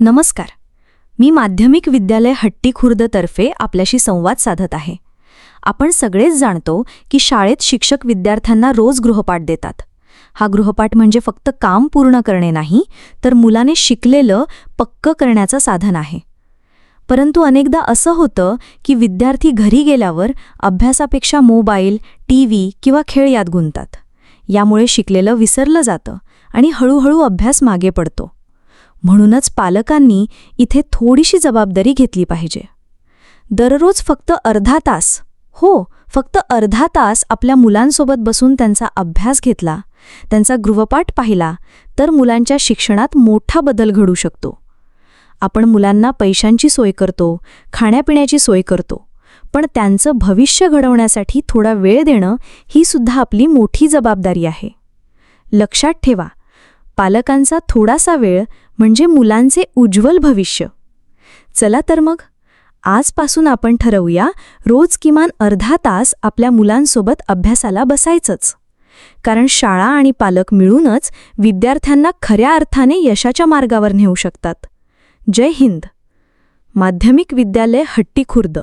नमस्कार. मी माध्यमिक विद्यालय हट्टी खुर्दतर्फे आपल्याशी संवाद साधत आहे. आपण सगळेच जाणतो की शाळेत शिक्षक विद्यार्थ्यांना रोज गृहपाठ देतात. हा गृहपाठ म्हणजे फक्त काम पूर्ण करणे नाही, तर मुलाने शिकलेलं पक्क करण्याचं साधन आहे. परंतु अनेकदा असं होतं की विद्यार्थी घरी गेल्यावर अभ्यासापेक्षा मोबाईल, टीव्ही किंवा खेळ यात गुंततात. यामुळे शिकलेलं विसरलं जातं आणि हळूहळू अभ्यास मागे पडतो. म्हणूनच पालकांनी इथे थोडीशी जबाबदारी घेतली पाहिजे. दररोज फक्त अर्धा तास आपल्या मुलांसोबत बसून त्यांचा अभ्यास घेतला, त्यांचा गृहपाठ पाहिला, तर मुलांच्या शिक्षणात मोठा बदल घडू शकतो. आपण मुलांना पैशांची सोय करतो, खाण्यापिण्याची सोय करतो, पण त्यांचं भविष्य घडवण्यासाठी थोडा वेळ देणं ही सुद्धा आपली मोठी जबाबदारी आहे. लक्षात ठेवा, पालकांचा थोडासा वेळ म्हणजे मुलांचे उज्ज्वल भविष्य. चला तर मग आजपासून आपण ठरवूया, रोज किमान अर्धा तास आपल्या मुलांसोबत अभ्यासाला बसायचंच. कारण शाळा आणि पालक मिळूनच विद्यार्थ्यांना खऱ्या अर्थाने यशाच्या मार्गावर नेऊ शकतात. जय हिंद. माध्यमिक विद्यालय हट्टी खुर्द.